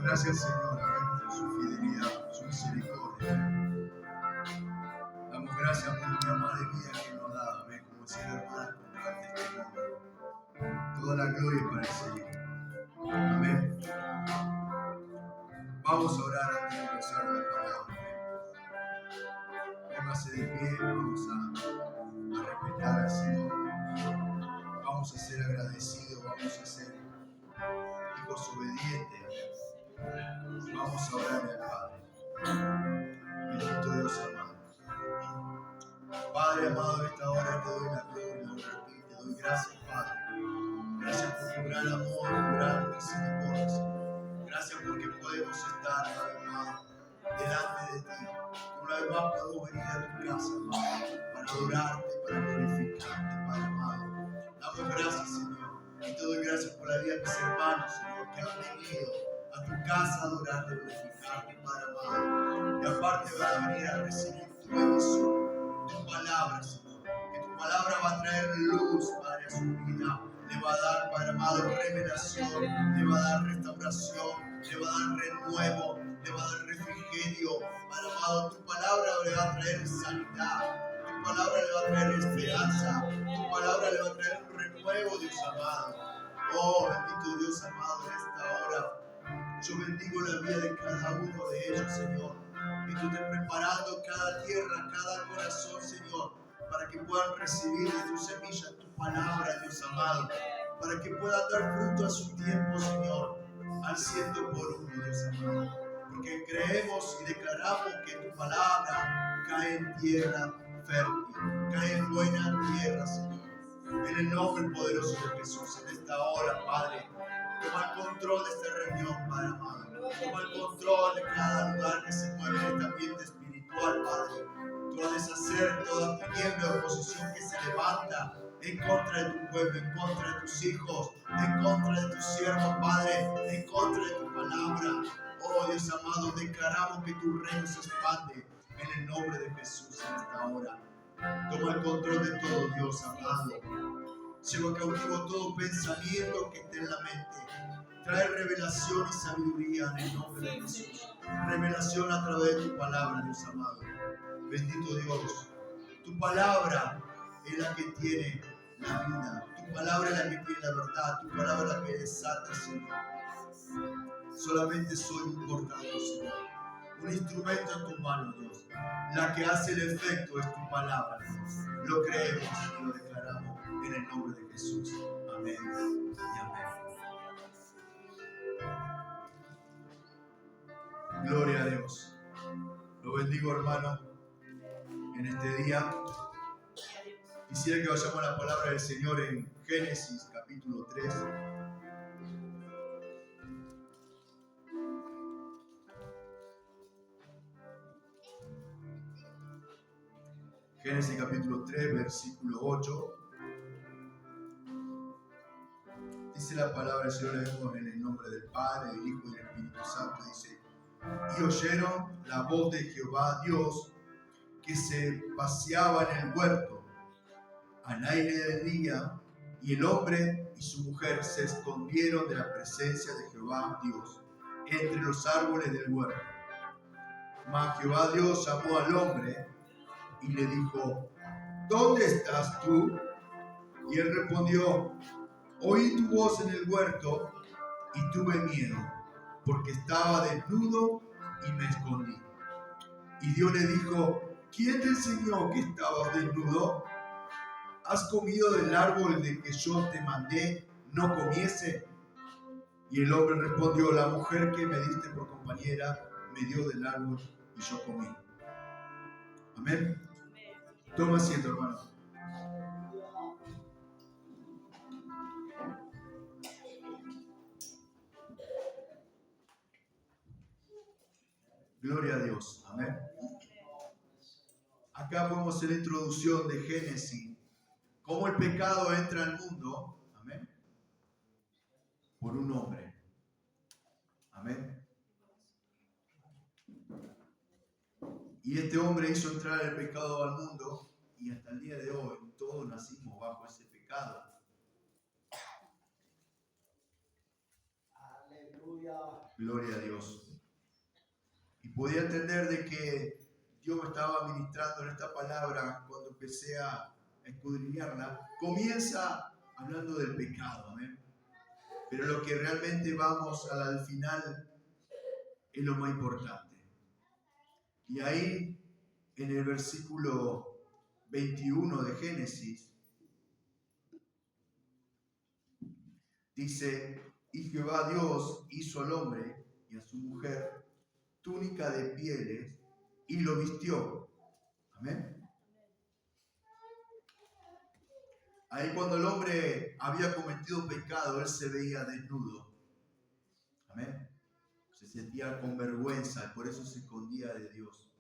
gracias, Señor, por su fidelidad, por su misericordia. Damos gracias por mi amada vida que nos da, amén, como decía la hermana, por dar testimonio. Toda la gloria para el Señor. Amén. Vamos a orar antes de empezar la palabra. Póngase de pie, vamos a respetar al Señor. Vamos a ser agradecidos, vamos a ser hijos obedientes. Vamos a orar al Padre. Bendito Dios amado. Padre amado, en esta hora te doy la gloria, la honra a ti. Te doy gracias, Padre. Gracias por tu gran amor, tu gran misericordia, Señor. Gracias porque podemos estar una vez más delante de ti. Una vez más podemos venir a tu casa, Padre, para adorarte, para glorificarte, Padre amado. Damos gracias, Señor. Y te doy gracias por la vida de mis hermanos, Señor, que han venido a tu casa a adorarte, a glorificarte, Padre amado. Y aparte van a venir a recibir tu bendición, tu palabra, Señor. Que tu palabra va a traer luz, Padre, a su vida. Le va a dar, Padre amado, revelación, le va a dar restauración, le va a dar renuevo, le va a dar refrigerio. Padre amado, tu palabra le va a traer sanidad, tu palabra le va a traer esperanza, tu palabra le va a traer un renuevo, Dios amado. Oh, bendito Dios amado, en esta hora yo bendigo la vida de cada uno de ellos, Señor. Que tú estés preparando cada tierra, cada corazón, Señor, para que puedan recibir de tu semilla tu palabra, Dios amado, para que puedan dar fruto a su tiempo, Señor, al 100 por 1, Dios amado, porque creemos y declaramos que tu palabra cae en tierra fértil, cae en buena tierra, Señor, en el nombre poderoso de Jesús. En esta hora, Padre, toma el control de esta reunión, Padre amado, toma el control de cada lugar que se mueve en este ambiente espiritual, Padre. Tú vas a deshacer toda tiniebla de oposición que se levanta en contra de tu pueblo, en contra de tus hijos, en contra de tus siervos, Padre, en contra de tu palabra. Oh Dios amado, declaramos que tu reino se expande en el nombre de Jesús en esta hora. Toma el control de todo, Dios amado. Lleva cautivo todo pensamiento que esté en la mente. Trae revelación y sabiduría en el nombre de Jesús. Revelación a través de tu palabra, Dios amado. Bendito Dios. Tu palabra es la que tiene la vida. Tu palabra es la que tiene la verdad. Tu palabra es la que desata, Señor. Solamente soy un portador, Señor. Un instrumento en tus manos, Dios. La que hace el efecto es tu palabra, Dios. Lo creemos y lo declaramos en el nombre de Jesús. Amén y amén. Gloria a Dios. Lo bendigo, hermano, en este día. Quisiera que vayamos a la palabra del Señor en Génesis capítulo 3. Génesis capítulo 3, versículo 8. Dice la palabra del Señor, leemos en el nombre del Padre, del Hijo y del Espíritu Santo. Dice: y oyeron la voz de Jehová Dios, que se paseaba en el huerto al aire del día, y el hombre y su mujer se escondieron de la presencia de Jehová Dios entre los árboles del huerto. Mas Jehová Dios llamó al hombre y le dijo: ¿dónde estás tú? Y él respondió: oí tu voz en el huerto y tuve miedo, porque estaba desnudo y me escondí. Y Dios le dijo: ¿quién te enseñó que estabas desnudo? ¿Has comido del árbol de que yo te mandé no comiese? Y el hombre respondió: la mujer que me diste por compañera me dio del árbol y yo comí. Amén. Toma asiento, hermano. Gloria a Dios. Amén. Acá podemos hacer la introducción de Génesis. Cómo el pecado entra al mundo. Amén. Por un hombre. Amén. Y este hombre hizo entrar el pecado al mundo, y hasta el día de hoy todos nacimos bajo ese pecado. Aleluya. Gloria a Dios. Y podía entender de que Dios me estaba ministrando en esta palabra cuando empecé a escudriñarla. Comienza hablando del pecado, ¿amén? Pero lo que realmente vamos al final es lo más importante. Y ahí, en el versículo 21 de Génesis, dice, y Jehová Dios hizo al hombre y a su mujer túnica de pieles y lo vistió. Amén. Ahí cuando el hombre había cometido pecado, él se veía desnudo. Amén. Se sentía con vergüenza y por eso se escondía de Dios.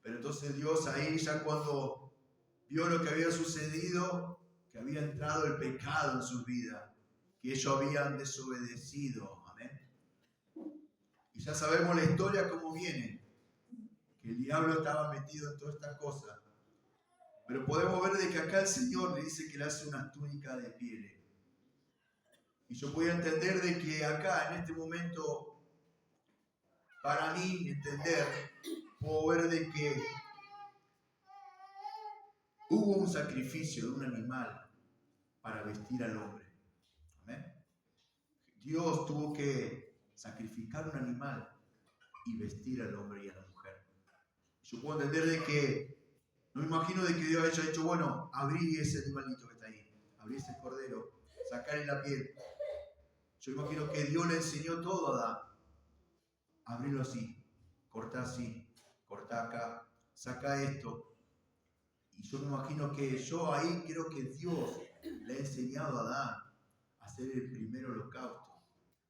Pero entonces Dios ahí ya cuando vio lo que había sucedido, que había entrado el pecado en su vida, que ellos habían desobedecido. Amén. Y ya sabemos la historia cómo viene, que el diablo estaba metido en todas estas cosas. Pero podemos ver de que acá el Señor le dice que le hace una túnica de pieles. Y yo podía entender de que acá, en este momento, para mí, puedo ver de que hubo un sacrificio de un animal para vestir al hombre. ¿Amén? Dios tuvo que sacrificar un animal y vestir al hombre y a la mujer. Yo puedo entender de que, no me imagino de que Dios haya dicho, bueno, abrí ese animalito que está ahí, abrí ese cordero, sacarle la piel. Yo imagino que Dios le enseñó todo a Adán. Abrirlo así, cortá acá, saca esto. Y yo me imagino que yo ahí creo que Dios le ha enseñado a Adán a hacer el primer holocausto.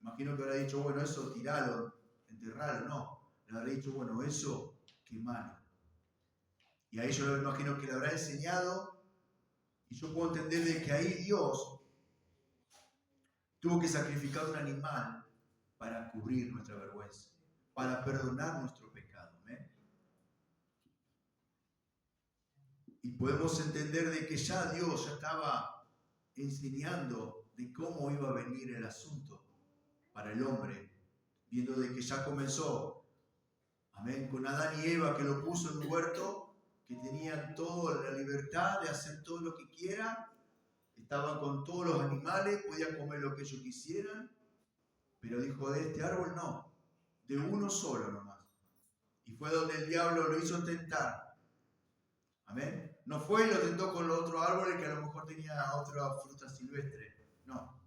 Me imagino que habrá dicho, bueno, eso tiralo, enterralo, no. Le habrá dicho, bueno, eso quemalo. Y ahí yo me imagino que le habrá enseñado, y yo puedo entender de que ahí Dios tuvo que sacrificar un animal para cubrir nuestra vergüenza, para perdonar nuestro pecado. ¿eh? Y podemos entender de que ya Dios ya estaba enseñando de cómo iba a venir el asunto para el hombre, viendo de que ya comenzó, amén, con Adán y Eva que lo puso en un huerto, que tenían toda la libertad de hacer todo lo que quieran, estaban con todos los animales, podían comer lo que ellos quisieran, pero dijo, de este árbol no, de uno solo nomás. Y fue donde el diablo lo hizo tentar. Amén. No fue y lo tentó con los otros árboles que a lo mejor tenía otra fruta silvestre. No.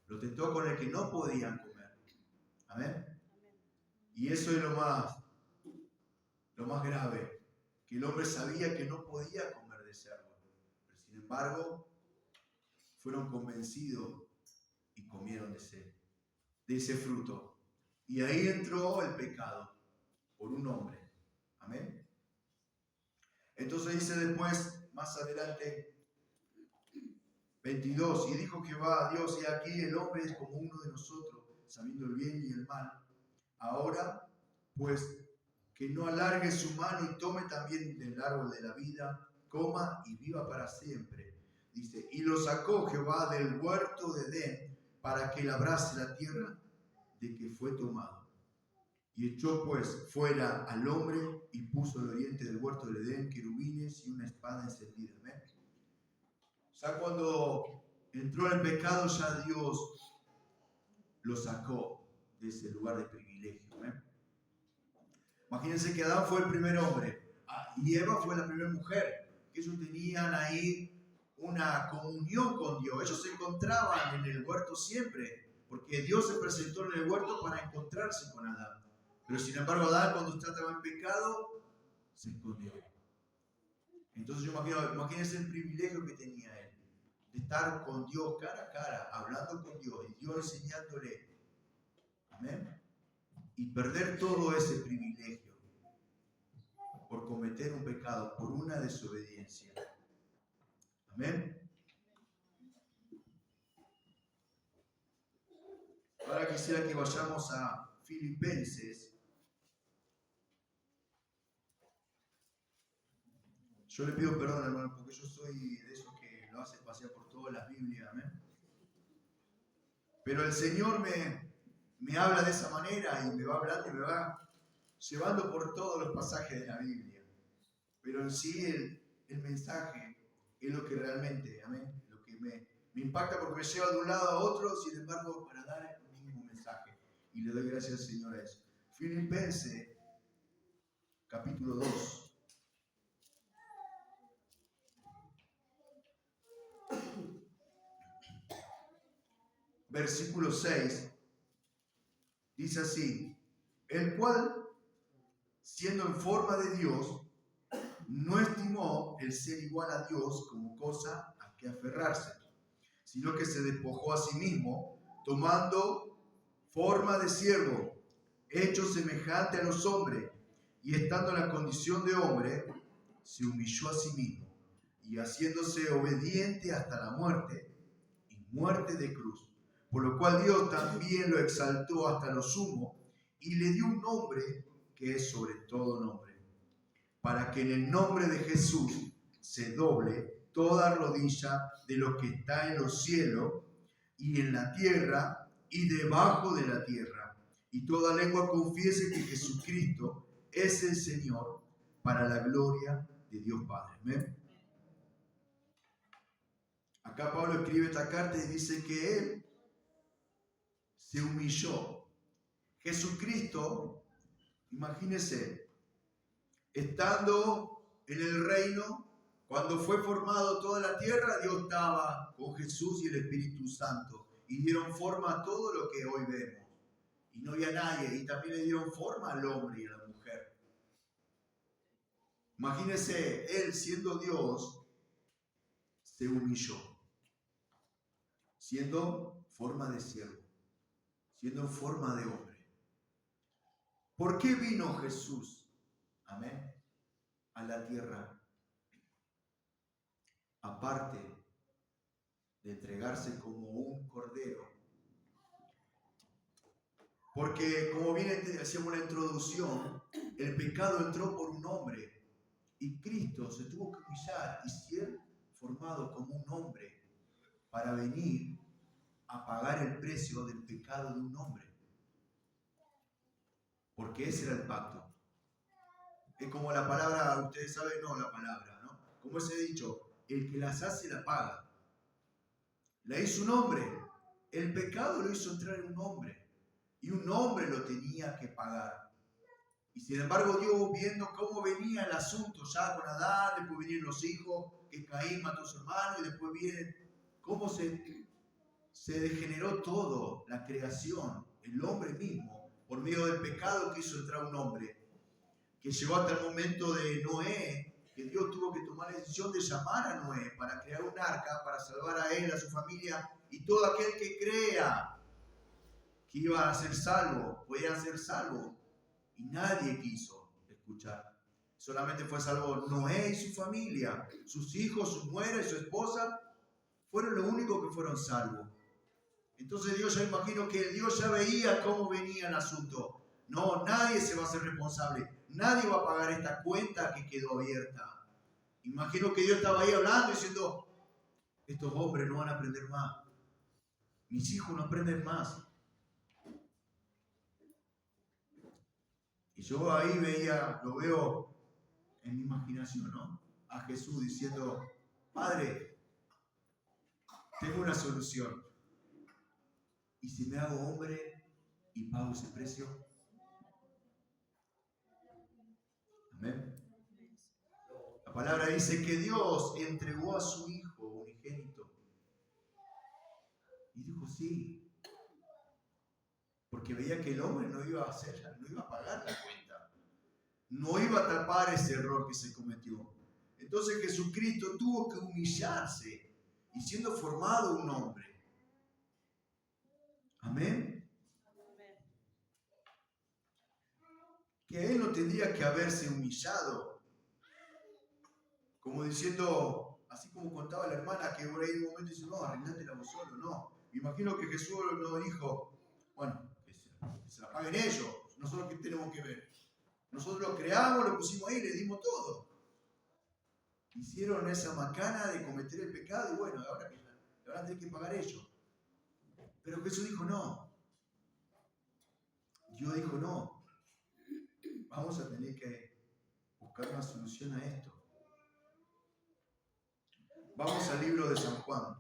Lo tentó con el que no podían comer. Amén. Y eso es lo más grave. Que el hombre sabía que no podía comer de ese árbol. Pero sin embargo, fueron convencidos y comieron de ese fruto. Y ahí entró el pecado por un hombre. Amén. Entonces dice después, más adelante, 22, y dijo Jehová a Dios, y aquí el hombre es como uno de nosotros, sabiendo el bien y el mal. Ahora, pues, que no alargue su mano y tome también del árbol de la vida, coma y viva para siempre. Dice, y lo sacó Jehová del huerto de Edén para que labrase la tierra de que fue tomado. Y echó pues fuera al hombre y puso al oriente del huerto del Edén querubines y una espada encendida. ¿Ven? O sea, cuando entró el pecado ya Dios lo sacó de ese lugar de privilegio. ¿Ven? Imagínense que Adán fue el primer hombre y Eva fue la primera mujer. Que ellos tenían ahí una comunión con Dios. Ellos se encontraban en el huerto siempre, porque Dios se presentó en el huerto para encontrarse con Adán. Pero sin embargo, Adán, cuando estaba en pecado, se escondió. Entonces yo imagínense el privilegio que tenía él, de estar con Dios cara a cara, hablando con Dios, y Dios enseñándole. Amén. Y perder todo ese privilegio por cometer un pecado, por una desobediencia. Amén. Ahora quisiera que vayamos a Filipenses. Yo le pido perdón, hermano, porque yo soy de esos que lo hace pasear por todas las Biblias, amén. Pero el Señor me habla de esa manera y me va hablando y me va llevando por todos los pasajes de la Biblia. Pero en sí el mensaje es lo que realmente, amén, lo que me impacta porque me lleva de un lado a otro, sin embargo, para dar el mismo mensaje. Y le doy gracias al Señor a eso. Filipenses, capítulo 2. Versículo 6, dice así: el cual, siendo en forma de Dios, no estimó el ser igual a Dios como cosa a que aferrarse, sino que se despojó a sí mismo, tomando forma de siervo, hecho semejante a los hombres, y estando en la condición de hombre, se humilló a sí mismo, y haciéndose obediente hasta la muerte, y muerte de cruz. Por lo cual Dios también lo exaltó hasta lo sumo, y le dio un nombre que es sobre todo nombre, para que en el nombre de Jesús se doble toda rodilla de lo que está en los cielos y en la tierra y debajo de la tierra, y toda lengua confiese que Jesucristo es el Señor, para la gloria de Dios Padre. ¿Amén? Acá Pablo escribe esta carta y dice que él se humilló. Jesucristo, imagínense, estando en el reino, cuando fue formado toda la tierra, Dios estaba con Jesús y el Espíritu Santo, y dieron forma a todo lo que hoy vemos. Y no había nadie, y también le dieron forma al hombre y a la mujer. Imagínense, él siendo Dios, se humilló, siendo forma de siervo, siendo forma de hombre. ¿Por qué vino Jesús? Amén. A la tierra. Aparte de entregarse como un cordero. Porque, como bien hacíamos la introducción, el pecado entró por un hombre. Y Cristo se tuvo que humillar y ser formado como un hombre para venir a pagar el precio del pecado de un hombre. Porque ese era el pacto. Es como la palabra, ustedes saben, no la palabra, ¿no? Como ese dicho, el que las hace la paga. La hizo un hombre. El pecado lo hizo entrar en un hombre. Y un hombre lo tenía que pagar. Y sin embargo Dios, viendo cómo venía el asunto ya con Adán, después vinieron los hijos, que Caín mató a su hermano, y después viene cómo se degeneró todo, la creación, el hombre mismo, por medio del pecado que hizo entrar un hombre, que llegó hasta el momento de Noé, que Dios tuvo que tomar la decisión de llamar a Noé para crear un arca, para salvar a él, a su familia, y todo aquel que crea que iba a ser salvo, podía ser salvo. Y nadie quiso escuchar. Solamente fue salvo Noé y su familia. Sus hijos, su nuera y su esposa fueron los únicos que fueron salvos. Entonces Dios, ya imagino que Dios ya veía cómo venía el asunto. No, nadie se va a hacer responsable. Nadie va a pagar esta cuenta que quedó abierta. Imagino que Dios estaba ahí hablando diciendo, estos hombres no van a aprender más. Mis hijos no aprenden más. Y yo ahí lo veo en mi imaginación, ¿no? A Jesús diciendo, Padre, tengo una solución. ¿Y si me hago hombre y pago ese precio? Amén. La palabra dice que Dios entregó a su Hijo unigénito. Y dijo sí. Porque veía que el hombre no iba a pagar la cuenta. No iba a tapar ese error que se cometió. Entonces Jesucristo tuvo que humillarse y siendo formado un hombre. Amén. Que él no tendría que haberse humillado. Como diciendo, así como contaba la hermana, que por ahí en un momento dice, no, arreglátela vos solo, no. Me imagino que Jesús no dijo, bueno, que se la paguen ellos, nosotros qué tenemos que ver. Nosotros lo creamos, lo pusimos ahí, le dimos todo. Hicieron esa macana de cometer el pecado y bueno, ahora le van a tener que pagar ellos. Pero Jesús dijo, no. Dios dijo, no, vamos a tener que buscar una solución a esto. Vamos al libro de San Juan.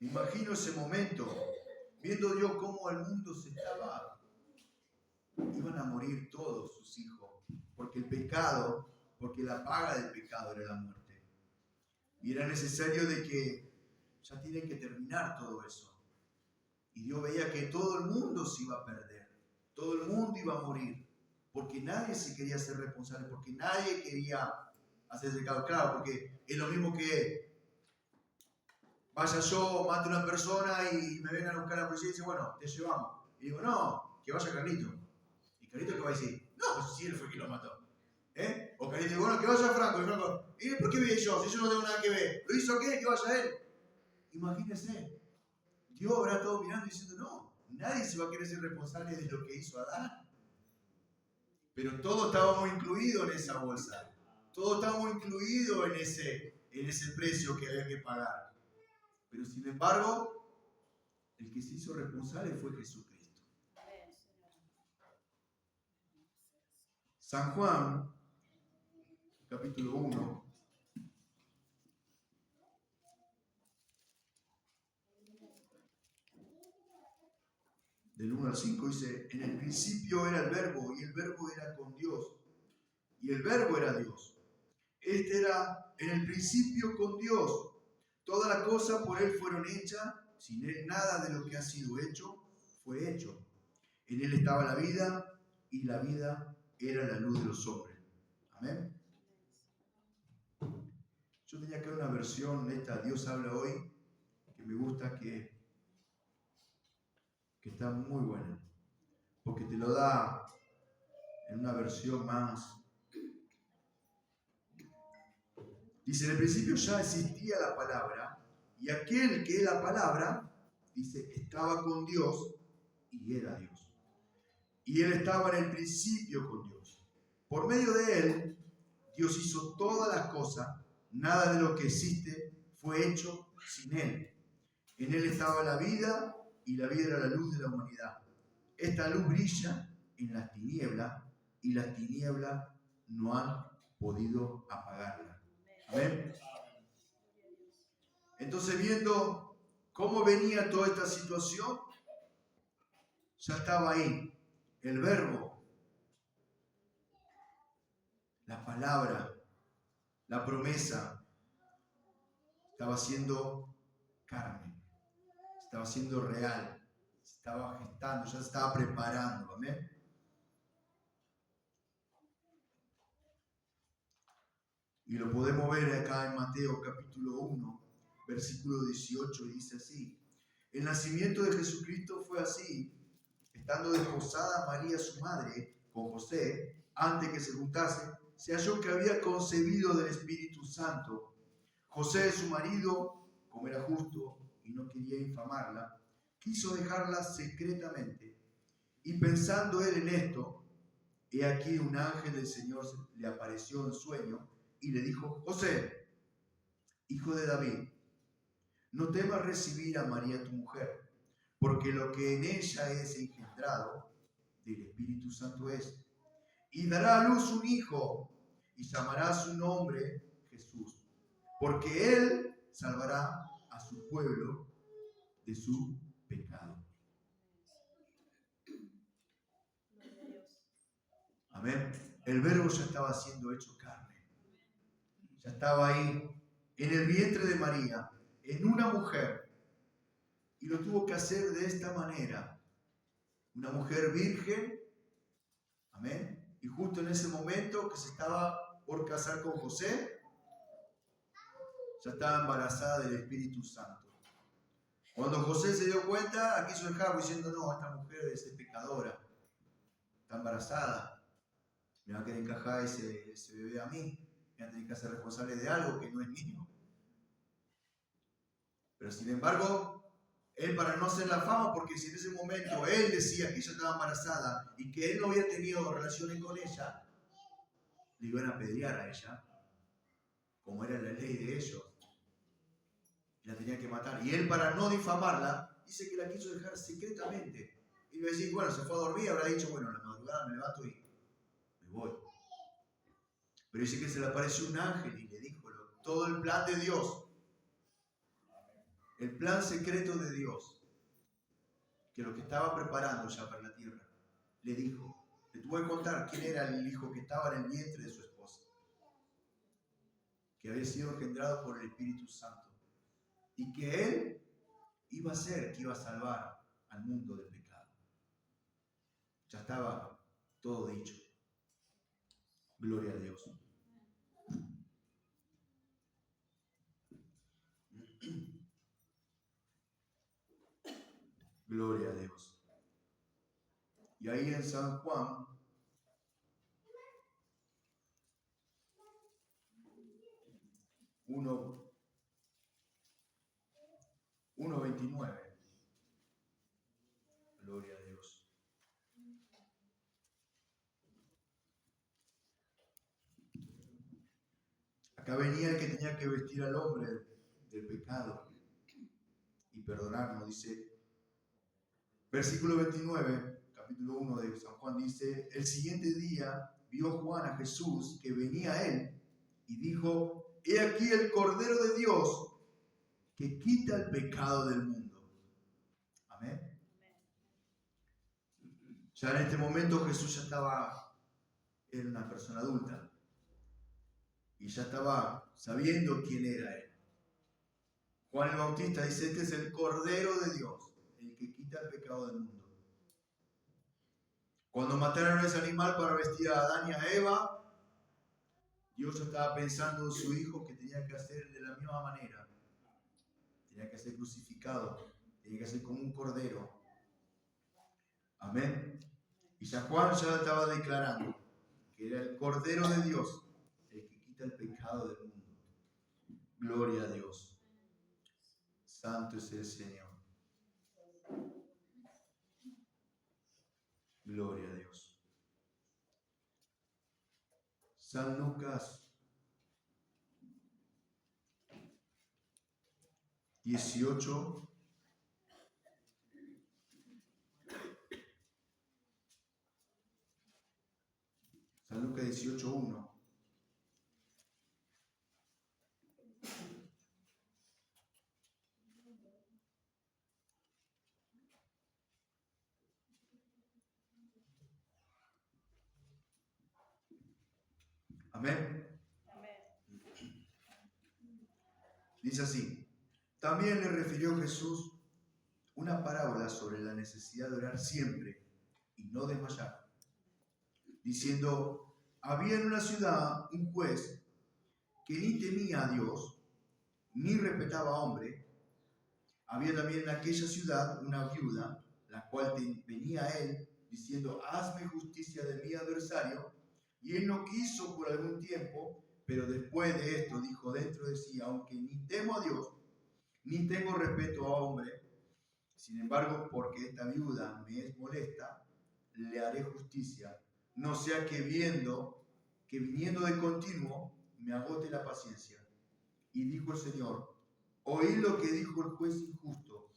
Me imagino ese momento, viendo Dios cómo el mundo se estaba, iban a morir todos sus hijos, porque el pecado, porque la paga del pecado era la muerte. Y era necesario de que ya tienen que terminar todo eso. Y Dios veía que todo el mundo se iba a perder, todo el mundo iba a morir, porque nadie se quería hacer responsable, porque nadie quería hacerse cargo. Claro, porque es lo mismo que vaya yo, mate a una persona y me vengan a buscar a la policía y dice, bueno, te llevamos. Y digo, no, que vaya Carlito. ¿Y Carlito qué va a decir? No, pues sí, él fue quien lo mató. O Carlito dice, bueno, que vaya Franco. Y Franco, ¿y por qué voy yo? Si yo no tengo nada que ver. ¿Lo hizo qué? Que vaya él. Imagínense. Dios habrá estado mirando y diciendo, no, nadie se va a querer ser responsable de lo que hizo Adán. Pero todos estábamos incluidos en esa bolsa. Todos estábamos incluidos en ese precio que había que pagar. Pero sin embargo, el que se hizo responsable fue Jesucristo. San Juan, capítulo 1. Del 1 al 5 dice, en el principio era el verbo, y el verbo era con Dios, y el verbo era Dios. Este era en el principio con Dios. Todas las cosas por Él fueron hechas, sin Él nada de lo que ha sido hecho fue hecho. En Él estaba la vida, y la vida era la luz de los hombres. Amén. Yo tenía acá una versión de esta Dios habla hoy, que me gusta, que está muy buena, porque te lo da en una versión más. Dice, en el principio ya existía la palabra, y aquel que es la palabra, dice, estaba con Dios y era Dios. Y Él estaba en el principio con Dios. Por medio de Él, Dios hizo todas las cosas, nada de lo que existe fue hecho sin Él. En Él estaba la vida, y la vida era la luz de la humanidad. Esta luz brilla en las tinieblas, y las tinieblas no han podido apagarla. Amén. Entonces, viendo cómo venía toda esta situación, ya estaba ahí el verbo, la palabra, la promesa, estaba siendo carne, estaba siendo real, se estaba gestando, ya se estaba preparando. Amén. Y lo podemos ver acá en Mateo capítulo 1, versículo 18, y dice así: el nacimiento de Jesucristo fue así, estando desposada María su madre con José, antes que se juntase, se halló que había concebido del Espíritu Santo. José, su marido, como era justo y no quería infamarla, quiso dejarla secretamente. Y pensando él en esto, he aquí un ángel del Señor le apareció en sueño y le dijo: José, hijo de David, no temas recibir a María tu mujer, porque lo que en ella es engendrado del Espíritu Santo es. Y dará a luz un hijo, y llamará su nombre Jesús, porque él salvará a su pueblo de su pecado. Amén. El verbo ya estaba siendo hecho carne. Ya estaba ahí, en el vientre de María, en una mujer. Y lo tuvo que hacer de esta manera. Una mujer virgen. Amén. Y justo en ese momento que se estaba por casar con José, ya estaba embarazada del Espíritu Santo. Cuando José se dio cuenta, quiso dejarlo diciendo: no, esta mujer es pecadora, está embarazada, me va a querer encajar ese bebé a mí, me va a tener que hacer responsable de algo que no es mío. Pero sin embargo, él, para no hacer la fama, porque si en ese momento él decía que ella estaba embarazada y que él no había tenido relaciones con ella, le iban a apedrear a ella, como era la ley de ellos. la tenía que matar. Y él, para no difamarla, dice que la quiso dejar secretamente. Y me decís, bueno, se fue a dormir, habrá dicho, bueno, a la madrugada me levanto y me voy. Pero dice que se le apareció un ángel y le dijo todo el plan de Dios, el plan secreto de Dios, que lo que estaba preparando ya para la tierra, le dijo, le tuvo que contar quién era el hijo que estaba en el vientre de su esposa, que había sido engendrado por el Espíritu Santo, y que él iba a ser, que iba a salvar al mundo del pecado. Ya estaba todo dicho. Gloria a Dios. Gloria a Dios. Y ahí en San Juan, uno 1:29. Gloria a Dios. Acá venía el que tenía que vestir al hombre del pecado y perdonarnos, dice. Versículo 29, capítulo 1 de San Juan, dice, el siguiente día vio Juan a Jesús que venía a él y dijo, he aquí el Cordero de Dios que quita el pecado del mundo. Amén. Ya en este momento Jesús ya era una persona adulta y ya estaba sabiendo quién era él. Juan el Bautista dice, este es el Cordero de Dios, el que quita el pecado del mundo. Cuando mataron a ese animal para vestir a Adán y a Eva, Dios estaba pensando en su hijo que tenía que hacer de la misma manera. Tenía que ser crucificado, tenía que ser como un cordero. Amén. Y ya Juan ya estaba declarando que era el Cordero de Dios, el que quita el pecado del mundo. Gloria a Dios. Santo es el Señor. Gloria a Dios. San Lucas 18. San Lucas 18:1. Amén. Dice así, también le refirió Jesús una parábola sobre la necesidad de orar siempre y no desmayar, diciendo, había en una ciudad un juez que ni temía a Dios, ni respetaba a hombre. Había también en aquella ciudad una viuda, la cual venía a él, diciendo, hazme justicia de mi adversario, y él no quiso por algún tiempo, pero después de esto dijo dentro de sí, aunque ni temo a Dios, ni tengo respeto a hombre, sin embargo, porque esta viuda me es molesta, le haré justicia, no sea que viniendo de continuo, me agote la paciencia. Y dijo el Señor, oí lo que dijo el juez injusto.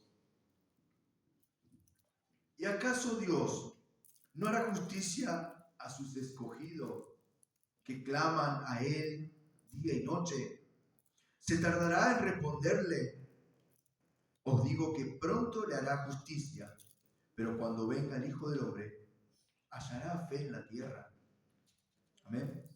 ¿Y acaso Dios no hará justicia a sus escogidos que claman a Él día y noche? ¿Se tardará en responderle? Os digo que pronto le hará justicia, pero cuando venga el Hijo del Hombre, ¿hallará fe en la tierra? Amén.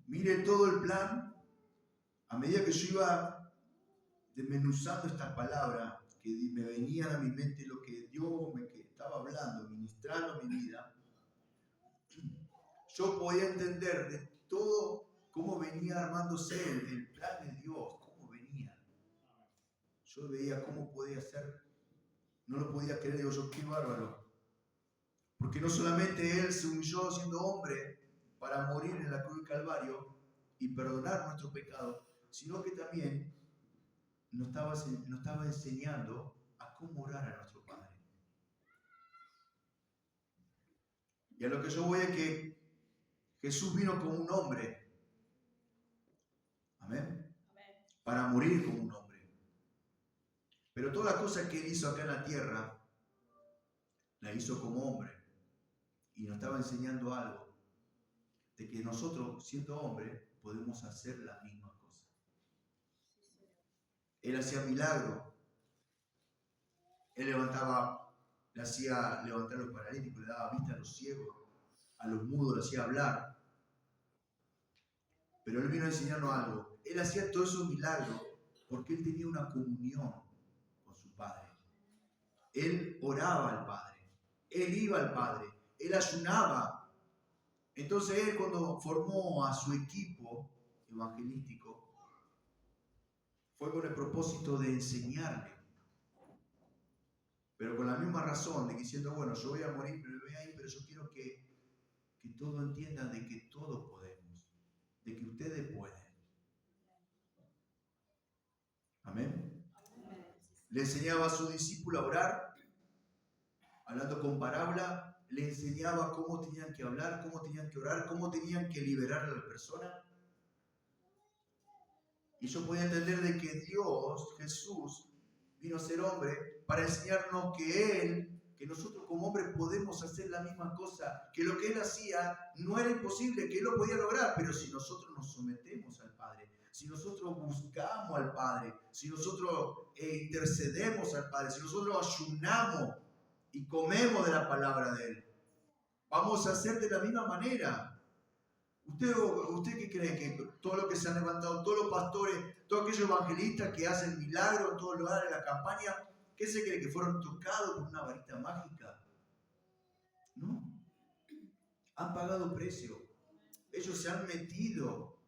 Mire todo el plan. A medida que yo iba desmenuzando estas palabras, que me venían a mi mente lo que Dios me estaba hablando, ministrando mi vida, yo podía entender de todo cómo venía armándose el plan de Dios, cómo venía. Yo veía cómo podía ser, no lo podía creer, digo yo, qué bárbaro. Porque no solamente Él se humilló siendo hombre para morir en la cruz del Calvario y perdonar nuestro pecado, sino que también nos estaba enseñando a cómo orar a nuestro Padre. Y a lo que yo voy es que Jesús vino como un hombre. Amén. Para morir como un hombre. Pero todas las cosas que Él hizo acá en la tierra, la hizo como hombre. Y nos estaba enseñando algo. De que nosotros, siendo hombres, podemos hacer las mismas cosas. Él hacía milagros. Él le hacía levantar a los paralíticos, le daba vista a los ciegos, a los mudos, le hacía hablar. Pero Él vino a enseñarnos algo. Él hacía todos esos milagros porque Él tenía una comunión con su Padre. Él oraba al Padre. Él iba al Padre. Él ayunaba. Entonces Él, cuando formó a su equipo evangelístico, fue con el propósito de enseñarle. Pero con la misma razón, de que diciendo, bueno, yo voy a morir, pero yo quiero que todos entiendan de que todos podemos, de que ustedes pueden. Amén. Le enseñaba a su discípulo a orar, hablando con parábola, le enseñaba cómo tenían que hablar, cómo tenían que orar, cómo tenían que liberar a la persona. Y yo podía entender de que Dios, Jesús, vino a ser hombre para enseñarnos que nosotros como hombres podemos hacer la misma cosa, que lo que Él hacía no era imposible, que Él lo podía lograr, pero si nosotros nos sometemos al Padre, si nosotros buscamos al Padre, si nosotros intercedemos al Padre, si nosotros ayunamos y comemos de la palabra de Él, vamos a hacer de la misma manera. ¿Usted qué cree? Que todo lo que se han levantado, todos los pastores, todos aquellos evangelistas que hacen milagros en todos lugares de la campaña, ¿qué se cree? ¿Que fueron tocados por una varita mágica? No. Han pagado precio. Ellos se han metido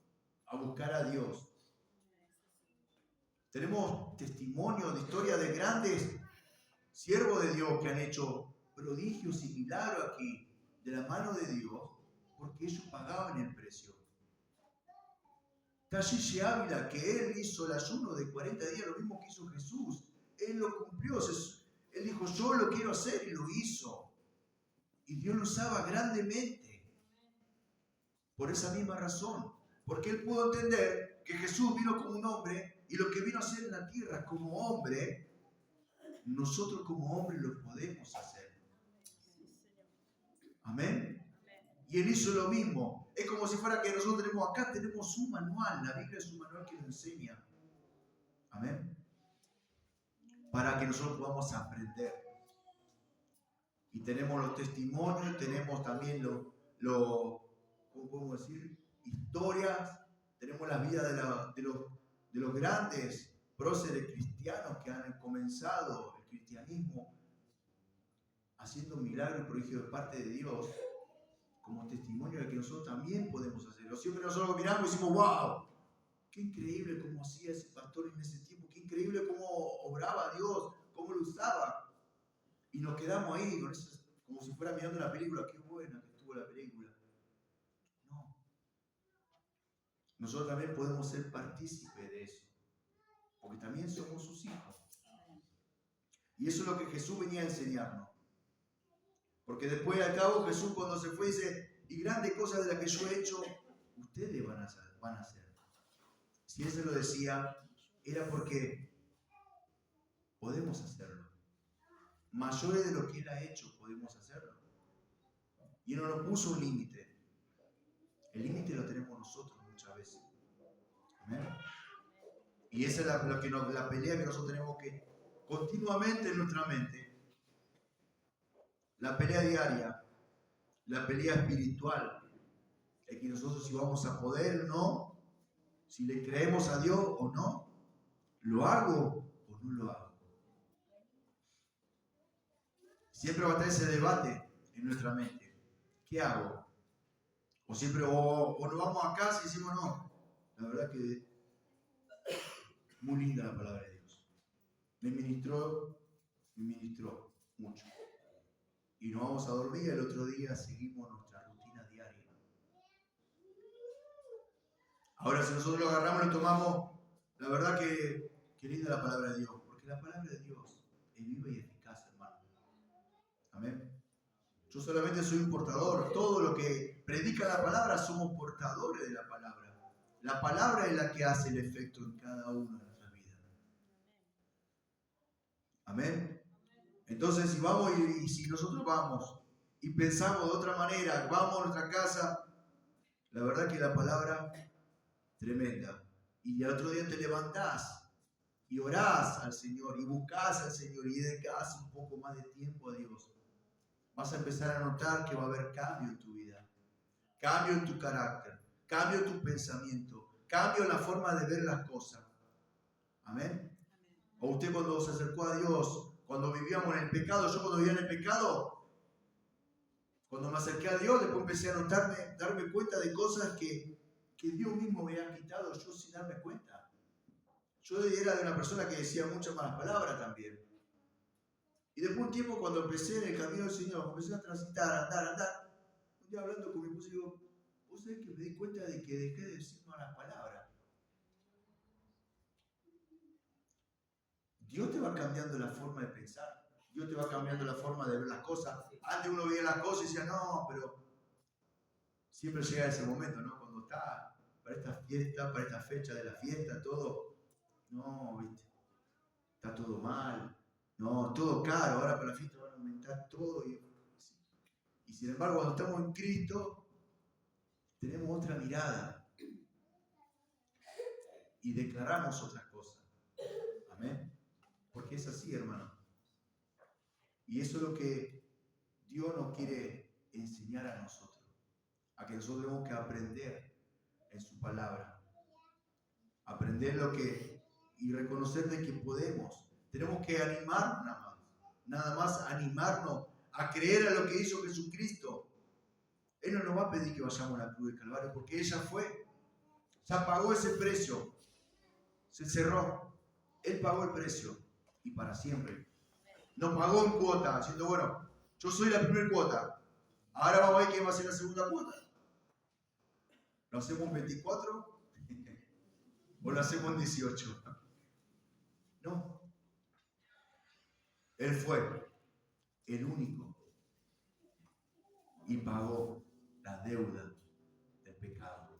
a buscar a Dios. Tenemos testimonios de historia de grandes siervos de Dios que han hecho prodigios y milagros aquí de la mano de Dios, porque ellos pagaban el precio. Tashishi Ávila, que él hizo el ayuno de 40 días, lo mismo que hizo Jesús. Él lo cumplió. Él dijo, yo lo quiero hacer, y lo hizo. Y Dios lo usaba grandemente. Por esa misma razón. Porque él pudo entender que Jesús vino como un hombre, y lo que vino a hacer en la tierra como hombre, nosotros como hombres lo podemos hacer. Amén. Y él hizo lo mismo. Es como si fuera que nosotros tenemos un manual. La Biblia es un manual que nos enseña. Amén. Para que nosotros podamos aprender. Y tenemos los testimonios, tenemos también ¿cómo podemos decir? Historias. Tenemos la vida de los grandes próceres cristianos que han comenzado el cristianismo haciendo milagros y prodigios de parte de Dios, como testimonio de que nosotros también podemos hacerlo. Siempre nosotros miramos y decimos, wow, qué increíble cómo hacía ese pastor en ese tiempo, qué increíble cómo obraba Dios, cómo lo usaba. Y nos quedamos ahí, como si fuera mirando una película, qué buena que estuvo la película. No. Nosotros también podemos ser partícipes de eso, porque también somos sus hijos. Y eso es lo que Jesús venía a enseñarnos. Porque después al cabo Jesús cuando se fue dice, y grandes cosas de las que yo he hecho, ustedes van a hacer. Si Él se lo decía, era porque podemos hacerlo. Mayores de lo que Él ha hecho, podemos hacerlo. Y Él no nos puso un límite. El límite lo tenemos nosotros muchas veces. ¿Amén? Y esa es la pelea que nosotros tenemos que continuamente en nuestra mente. La pelea diaria. La pelea espiritual, es que nosotros si vamos a poder o no, si le creemos a Dios o no, lo hago o no lo hago. Siempre va a estar ese debate en nuestra mente. ¿Qué hago? O siempre, o nos vamos a casa y decimos no. La verdad que muy linda la palabra de Dios. Me ministró mucho. Y nos vamos a dormir y el otro día seguimos nuestra rutina diaria. Ahora, si nosotros lo agarramos y lo tomamos, la verdad que linda la palabra de Dios, porque la palabra de Dios es viva y eficaz, hermano. Amén. Yo solamente soy un portador. Todo lo que predica la palabra, somos portadores de la palabra. La palabra es la que hace el efecto en cada uno de nuestras vidas. Amén. Entonces, si vamos y si nosotros vamos y pensamos de otra manera, vamos a nuestra casa, la verdad que la palabra tremenda. Y el otro día te levantás y orás al Señor y buscás al Señor y dedicás un poco más de tiempo a Dios. Vas a empezar a notar que va a haber cambio en tu vida, cambio en tu carácter, cambio en tu pensamiento, cambio en la forma de ver las cosas. Amén. O usted cuando se acercó a Dios, cuando vivíamos en el pecado, yo cuando vivía en el pecado, cuando me acerqué a Dios, después empecé a darme cuenta de cosas que Dios mismo me había quitado yo sin darme cuenta. Yo era de una persona que decía muchas malas palabras también. Y después de un tiempo, cuando empecé en el camino del Señor, empecé a transitar, andar, un día hablando con mi esposa, digo, vos sabés que me di cuenta de que dejé de decir malas palabras. Dios te va cambiando la forma de pensar. Dios te va cambiando la forma de ver las cosas. Antes uno veía las cosas y decía, no, pero siempre llega ese momento, ¿no? Cuando está para esta fiesta, para esta fecha de la fiesta, todo, no, ¿viste? Está todo mal, no, todo caro, ahora para la fiesta van a aumentar todo. Y sin embargo, cuando estamos en Cristo, tenemos otra mirada y declaramos otras cosas. Amén. Porque es así, hermano. Y eso es lo que Dios nos quiere enseñar a nosotros. A que nosotros tenemos que aprender en su palabra. Aprender y reconocer de que podemos. Tenemos que animarnos nada más animarnos a creer a lo que hizo Jesucristo. Él no nos va a pedir que vayamos a la cruz del Calvario, porque ella fue. Ya pagó ese precio. Se cerró. Él pagó el precio. Y para siempre. No pagó en cuota, diciendo, bueno, yo soy la primera cuota. Ahora vamos a ver quién va a ser la segunda cuota. ¿Lo hacemos en 24? ¿O lo hacemos en 18? No. Él fue el único. Y pagó la deuda del pecado.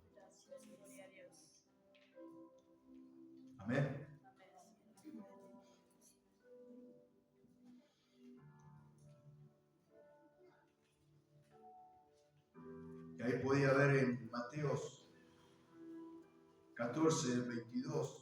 Amén. Y ahí podía ver en Mateos 14, 22.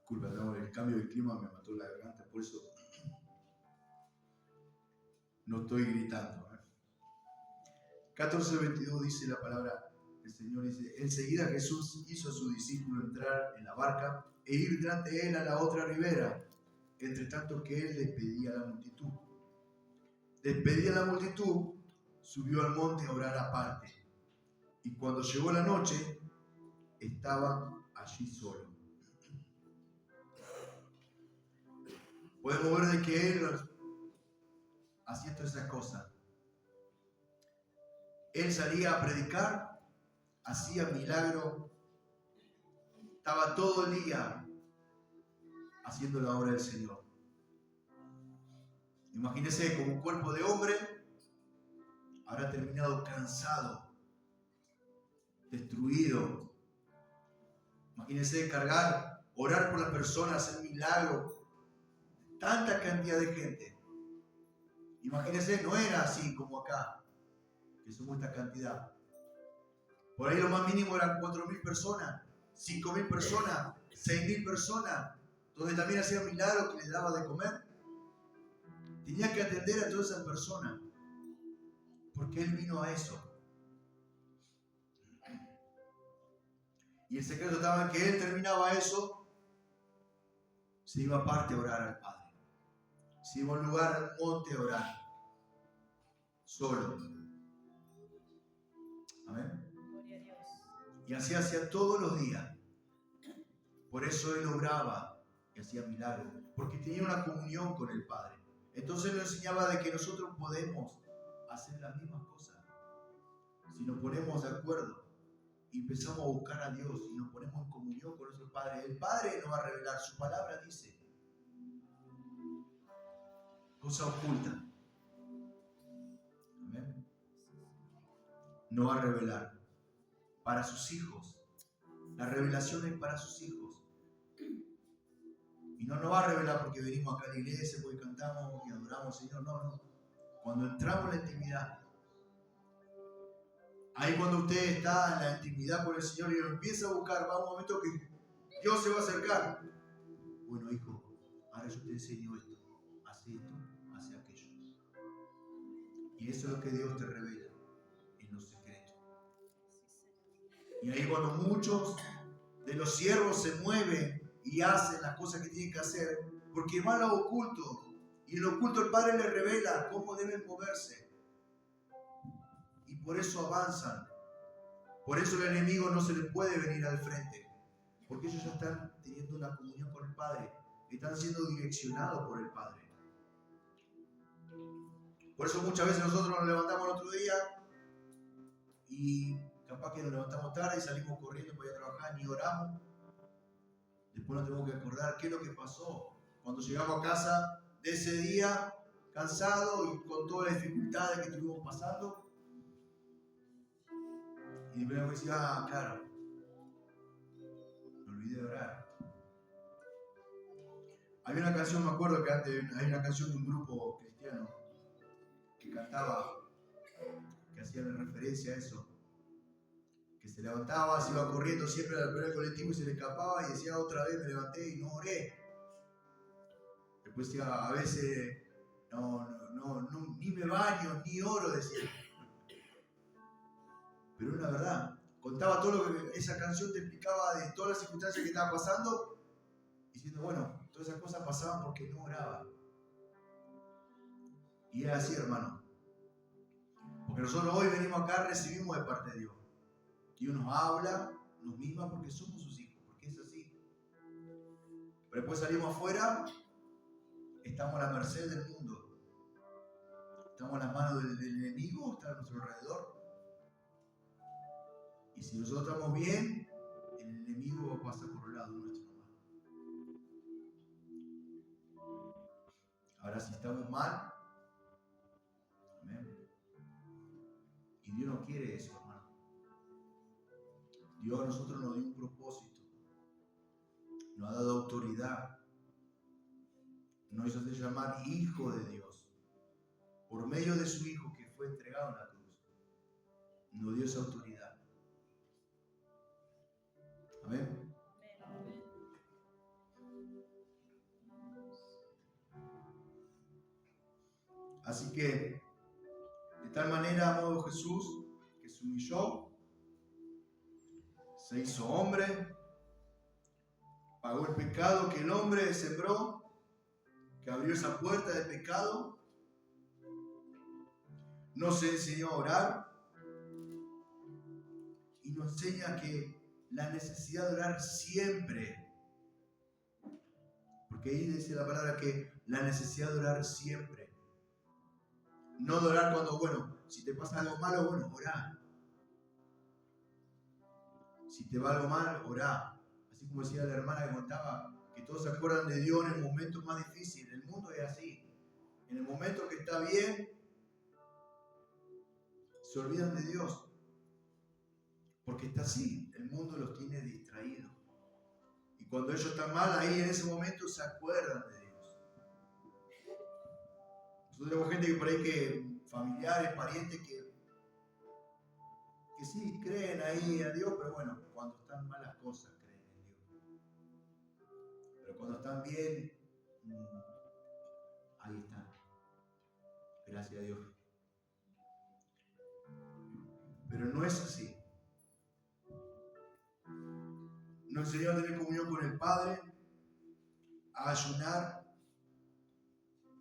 Disculpa, no, el cambio de clima me mató la garganta, por eso no estoy gritando. 14:22 dice la palabra del Señor, dice, enseguida Jesús hizo a su discípulo entrar en la barca e ir delante de él a la otra ribera, entre tanto que él despedía a la multitud. Despedía a la multitud, subió al monte a orar aparte, y cuando llegó la noche, estaba allí solo. Podemos ver de que él hacía todas esas cosas. Él salía a predicar, hacía milagros, estaba todo el día haciendo la obra del Señor. Imagínese como un cuerpo de hombre, habrá terminado cansado, destruido. Imagínese cargar, orar por las personas, hacer milagros, tanta cantidad de gente. Imagínese, no era así como acá, que somos esta cantidad. Por ahí lo más mínimo eran 4.000 personas, 5.000 personas, 6.000 personas, donde también hacían milagros que les daba de comer. Tenía que atender a todas esas personas, porque Él vino a eso. Y el secreto estaba en que Él terminaba eso, se iba aparte a orar al Padre. Se iba a un lugar, al monte a orar, solo. Amén. Y así hacía todos los días. Por eso Él obraba y hacía milagros, porque tenía una comunión con el Padre. Entonces Él nos enseñaba de que nosotros podemos hacer las mismas cosas si nos ponemos de acuerdo y empezamos a buscar a Dios y nos ponemos en comunión con nuestro Padre. El Padre nos va a revelar, su palabra dice, cosa oculta. Amén. No va a revelar para sus hijos. La revelación es para sus hijos. Y no nos va a revelar porque venimos acá a la iglesia, porque cantamos y adoramos al Señor. No, no. Cuando entramos en la intimidad, ahí cuando usted está en la intimidad con el Señor y lo empieza a buscar, va un momento que Dios se va a acercar. Bueno, hijo, ahora yo te enseño esto. Hace esto, hace aquello. Y eso es lo que Dios te revela en los secretos. Y ahí cuando muchos de los siervos se mueven y hacen las cosas que tienen que hacer, porque van a lo oculto, y en lo oculto el Padre les revela cómo deben moverse, y por eso avanzan. Por eso el enemigo no se les puede venir al frente, porque ellos ya están teniendo una comunión con el Padre, están siendo direccionados por el Padre. Por eso muchas veces nosotros nos levantamos el otro día y capaz que nos levantamos tarde y salimos corriendo para ir a trabajar, ni oramos. Después nos tenemos que acordar qué es lo que pasó cuando llegamos a casa de ese día, cansado y con todas las dificultades que estuvimos pasando. Y de primero decía, claro, me olvidé de orar. Había una canción, me acuerdo que antes hay una canción de un grupo cristiano que cantaba, que hacía referencia a eso. Que se levantaba, se iba corriendo siempre al primer colectivo y se le escapaba y decía otra vez me levanté y no oré. Después decía a veces no, ni me baño, ni oro, decía. Pero era una verdad. Contaba todo lo que esa canción te explicaba de todas las circunstancias que estaban pasando, diciendo, bueno, todas esas cosas pasaban porque no oraba. Y era así, hermano. Porque nosotros hoy venimos acá, recibimos de parte de Dios. Dios nos habla, nos mima porque somos sus hijos, porque es así. Pero después salimos afuera, estamos a la merced del mundo. Estamos en las manos del enemigo, está a nuestro alrededor. Y si nosotros estamos bien, el enemigo pasa por el lado nuestro. Ahora si estamos mal, amén. Y Dios no quiere eso, hermano. Dios a nosotros nos dio un propósito, nos ha dado autoridad, nos hizo llamar hijo de Dios, por medio de su Hijo que fue entregado en la cruz, nos dio esa autoridad. Amén. Así que, de tal manera amó Jesús, que se humilló, se hizo hombre, pagó el pecado que el hombre sembró, que abrió esa puerta de pecado, nos enseñó a orar y nos enseña que la necesidad de orar siempre, porque ahí dice la palabra que la necesidad de orar siempre, no de orar cuando, bueno, si te pasa algo malo, bueno, orá. Si te va algo mal, orá. Así como decía la hermana que contaba, que todos se acuerdan de Dios en el momento más difícil. El mundo es así. En el momento que está bien, se olvidan de Dios. Porque está así. El mundo los tiene distraídos. Y cuando ellos están mal, ahí en ese momento se acuerdan de Dios. Nosotros tenemos gente que por ahí que, familiares, parientes, que sí creen ahí a Dios, pero bueno, cuando están mal las cosas creen en Dios. Pero cuando están bien, ahí están. Gracias a Dios. Pero no es así. Nos enseñó a tener comunión con el Padre, a ayunar,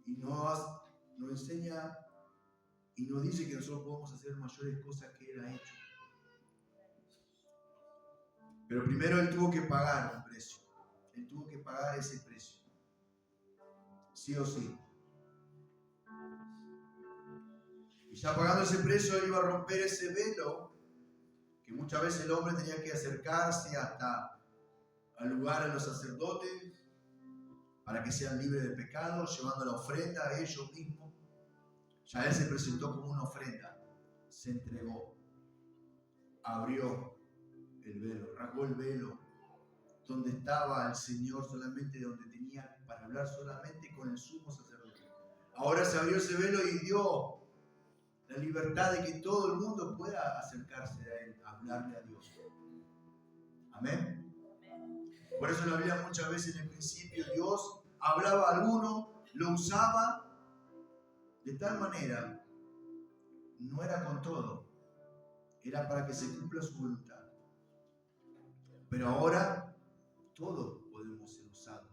y nos enseña y nos dice que nosotros podemos hacer mayores cosas que Él ha hecho. Pero primero Él tuvo que pagar un precio. Él tuvo que pagar ese precio. Sí o sí. Y ya pagando ese precio, Él iba a romper ese velo que muchas veces el hombre tenía que acercarse hasta al lugar de los sacerdotes para que sean libres de pecado, llevando la ofrenda a ellos mismos. Ya Él se presentó como una ofrenda, se entregó, abrió el velo, rasgó el velo, donde estaba el Señor solamente, donde tenía para hablar solamente con el sumo sacerdote. Ahora se abrió ese velo y dio la libertad de que todo el mundo pueda acercarse a Él, hablarle a Dios. Amén. Por eso en la Biblia muchas veces en el principio Dios hablaba a alguno, lo usaba de tal manera, no era con todo, era para que se cumpla su voluntad. Pero ahora todos podemos ser usados.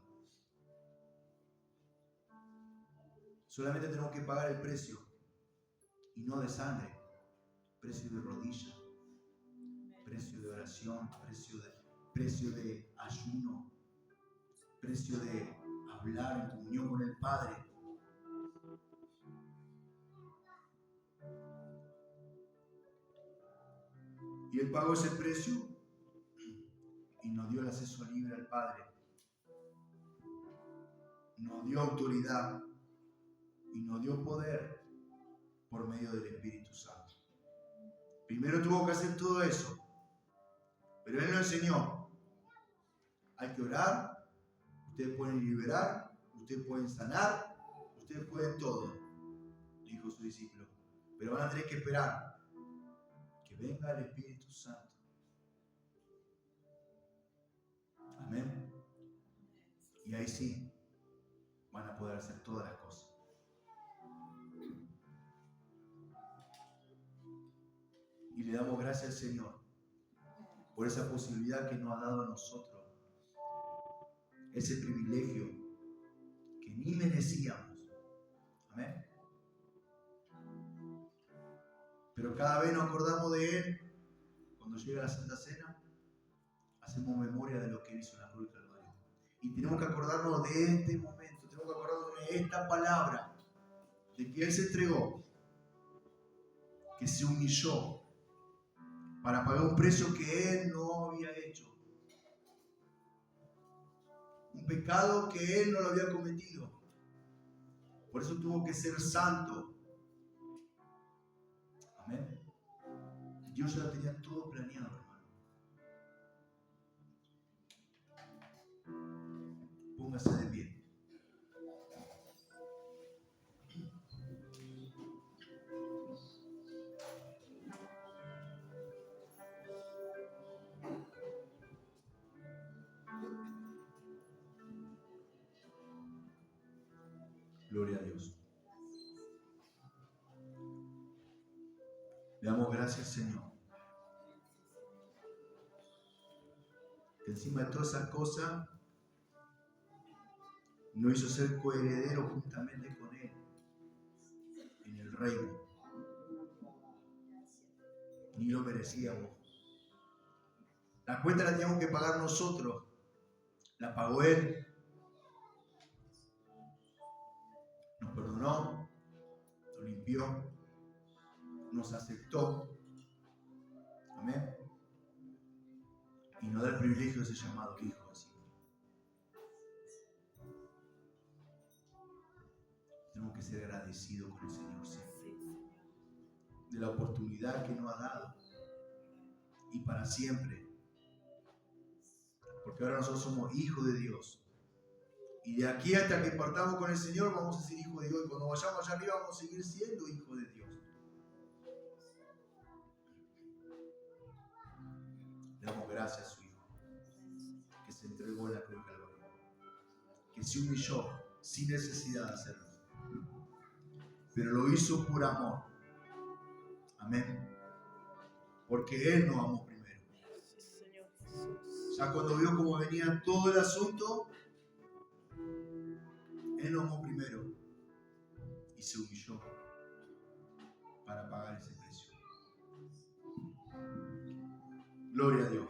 Solamente tenemos que pagar el precio, y no de sangre, precio de rodilla, precio de oración, precio de ayuno, precio de hablar en comunión con el Padre. Y Él pagó ese precio y nos dio el acceso libre al Padre. Nos dio autoridad y nos dio poder por medio del Espíritu Santo. Primero tuvo que hacer todo eso, pero Él nos enseñó. Hay que orar, ustedes pueden liberar, ustedes pueden sanar, ustedes pueden todo, dijo su discípulo. Pero van a tener que esperar que venga el Espíritu Santo. Amén. Y ahí sí van a poder hacer todas las cosas. Y le damos gracias al Señor por esa posibilidad que nos ha dado a nosotros, ese privilegio que ni merecíamos. Amén. Pero cada vez nos acordamos de Él. Cuando llega la Santa Cena, hacemos memoria de lo que Él hizo en la cruz del Calvario. Y tenemos que acordarnos de este momento, tenemos que acordarnos de esta palabra, de que Él se entregó, que se humilló para pagar un precio que Él no había hecho. Un pecado que Él no lo había cometido. Por eso tuvo que ser santo. Amén. Dios ya lo tenía todo planeado, hermano. Póngase de pie. Gloria a Dios. Le damos gracias, Señor. Que encima de todas esas cosas nos hizo ser coherederos juntamente con Él en el reino. Ni lo merecíamos. La cuenta la teníamos que pagar nosotros. La pagó Él. Nos perdonó, nos limpió, nos aceptó. Amén. Y nos da el privilegio de ser llamado hijo. Así. Tenemos que ser agradecidos con el Señor siempre. De la oportunidad que nos ha dado. Y para siempre. Porque ahora nosotros somos hijos de Dios. Y de aquí hasta que partamos con el Señor vamos a ser hijos de Dios. Y cuando vayamos allá arriba vamos a seguir siendo hijos de Dios. Le damos gracias a su Hijo, que se entregó en la cruz del Calvario, que se humilló sin necesidad de hacerlo, pero lo hizo por amor. Amén. Porque Él nos amó primero. Ya cuando vio cómo venía todo el asunto, Él nos amó primero y se humilló para pagar ese precio. Gloria a Dios.